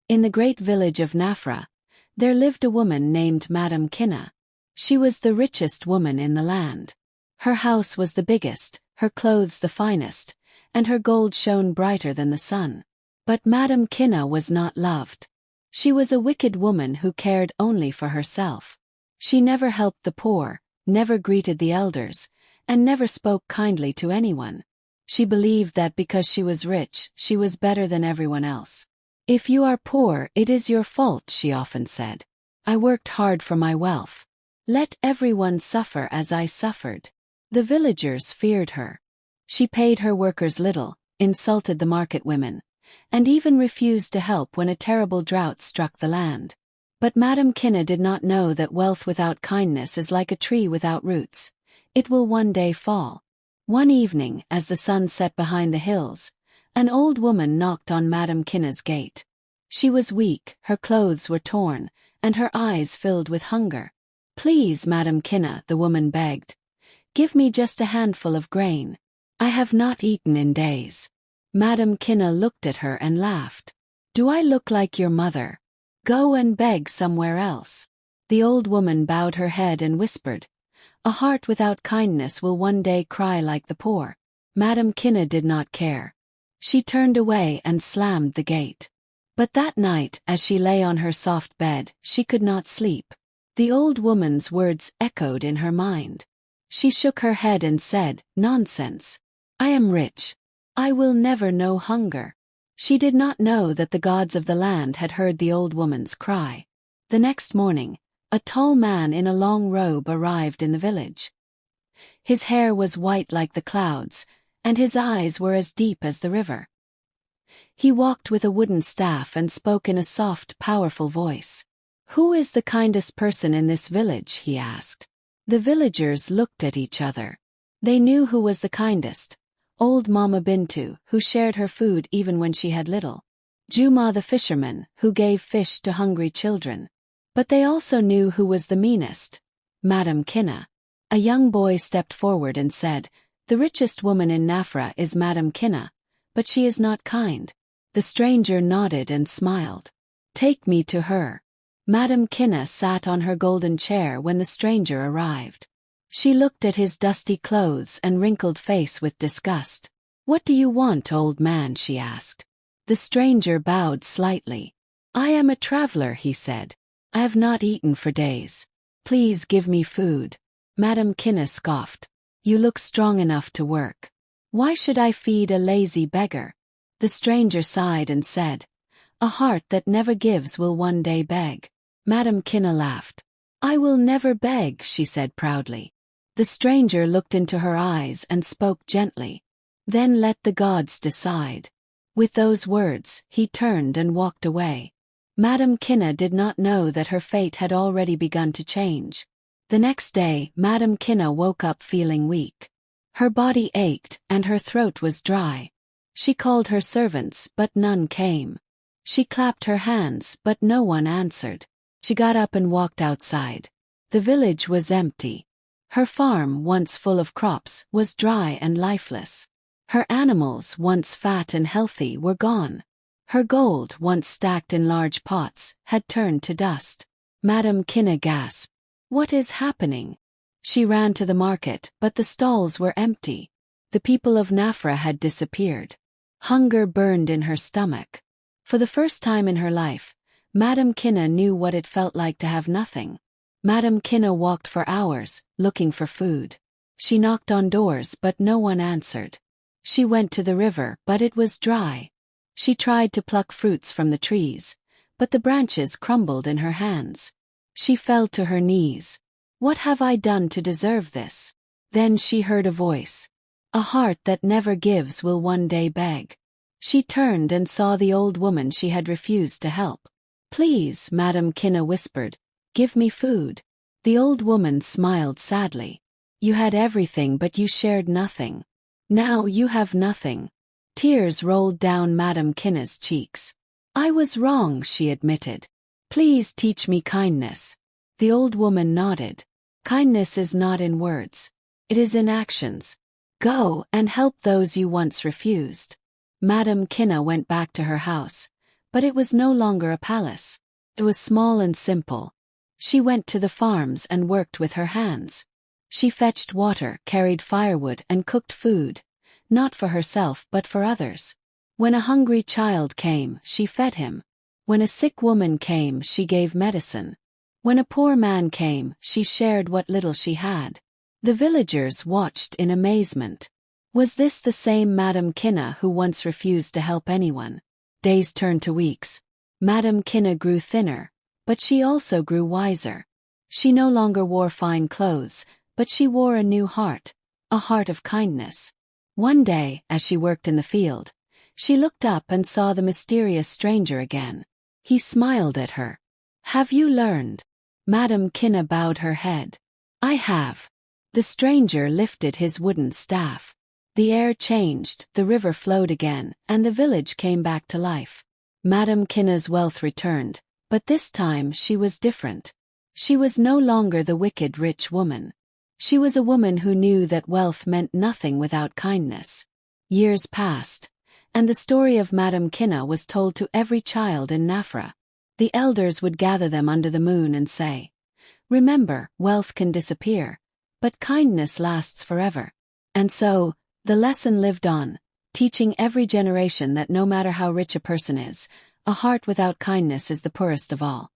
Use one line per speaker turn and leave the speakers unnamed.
In the great village of Nafara, there lived a woman named Madam Kinna. She was the richest woman in the land. Her house was the biggest, her clothes the finest, and her gold shone brighter than the sun. But Madam Kinna was not loved. She was a wicked woman who cared only for herself. She never helped the poor, never greeted the elders, and never spoke kindly to anyone. She believed that because she was rich, she was better than everyone else. "If you are poor, it is your fault," she often said. "I worked hard for my wealth. Let everyone suffer as I suffered." The villagers feared her. She paid her workers little, insulted the market women, and even refused to help when a terrible drought struck the land. But Madam Kinna did not know that wealth without kindness is like a tree without roots. It will one day fall. One evening, as the sun set behind the hills, an old woman knocked on Madam Kinna's gate. She was weak, her clothes were torn, and her eyes filled with hunger. "Please, Madam Kinna," the woman begged, "give me just a handful of grain. I have not eaten in days." Madam Kinna looked at her and laughed. "Do I look like your mother? Go and beg somewhere else." The old woman bowed her head and whispered, "A heart without kindness will one day cry like the poor." Madam Kinna did not care. She turned away and slammed the gate. But that night, as she lay on her soft bed, she could not sleep. The old woman's words echoed in her mind. She shook her head and said, "Nonsense. I am rich. I will never know hunger." She did not know that the gods of the land had heard the old woman's cry. The next morning, a tall man in a long robe arrived in the village. His hair was white like the clouds, and his eyes were as deep as the river. He walked with a wooden staff and spoke in a soft, powerful voice. "Who is the kindest person in this village?" he asked. The villagers looked at each other. They knew who was the kindest. Old Mama Bintu, who shared her food even when she had little. Juma the fisherman, who gave fish to hungry children. But they also knew who was the meanest. Madam Kinna. A young boy stepped forward and said, "The richest woman in Nafara is Madam Kinna, but she is not kind." The stranger nodded and smiled. "Take me to her." Madam Kinna sat on her golden chair when the stranger arrived. She looked at his dusty clothes and wrinkled face with disgust. "What do you want, old man?" she asked. The stranger bowed slightly. "I am a traveler," he said. "I have not eaten for days. Please give me food." Madam Kinna scoffed. "You look strong enough to work. Why should I feed a lazy beggar?" The stranger sighed and said, "A heart that never gives will one day beg." Madam Kinna laughed. "I will never beg," she said proudly. The stranger looked into her eyes and spoke gently. "Then let the gods decide." With those words, he turned and walked away. Madam Kinna did not know that her fate had already begun to change. The next day, Madam Kinna woke up feeling weak. Her body ached, and her throat was dry. She called her servants, but none came. She clapped her hands, but no one answered. She got up and walked outside. The village was empty. Her farm, once full of crops, was dry and lifeless. Her animals, once fat and healthy, were gone. Her gold, once stacked in large pots, had turned to dust. Madam Kinna gasped. "What is happening?" She ran to the market, but the stalls were empty. The people of Nafara had disappeared. Hunger burned in her stomach. For the first time in her life, Madam Kinna knew what it felt like to have nothing. Madam Kinna walked for hours, looking for food. She knocked on doors, but no one answered. She went to the river, but it was dry. She tried to pluck fruits from the trees, but the branches crumbled in her hands. She fell to her knees. "What have I done to deserve this?" Then she heard a voice. "A heart that never gives will one day beg." She turned and saw the old woman she had refused to help. "Please," Madam Kinna whispered, "give me food." The old woman smiled sadly. "You had everything, but you shared nothing. Now you have nothing." Tears rolled down Madam Kinna's cheeks. "I was wrong," she admitted. "Please teach me kindness." The old woman nodded. "Kindness is not in words. It is in actions. Go and help those you once refused." Madam Kinna went back to her house, But it was no longer a palace. It was small and simple. She went to the farms and worked with her hands. She fetched water, carried firewood, and cooked food, not for herself but for others. When a hungry child came, she fed him. When a sick woman came, she gave medicine. When a poor man came, she shared what little she had. The villagers watched in amazement. Was this the same Madame Kinna who once refused to help anyone? Days turned to weeks. Madame Kinna grew thinner, but she also grew wiser. She no longer wore fine clothes, but she wore a new heart, a heart of kindness. One day, as she worked in the field, she looked up and saw the mysterious stranger again. He smiled at her. "Have you learned?" Madame Kinna bowed her head. "I have." The stranger lifted his wooden staff. The air changed, the river flowed again, and the village came back to life. Madame Kinna's wealth returned, but this time she was different. She was no longer the wicked rich woman. She was a woman who knew that wealth meant nothing without kindness. Years passed, and the story of Madame Kinna was told to every child in Nafara. The elders would gather them under the moon and say, "Remember, wealth can disappear, but kindness lasts forever." And so, the lesson lived on, teaching every generation that no matter how rich a person is, a heart without kindness is the poorest of all.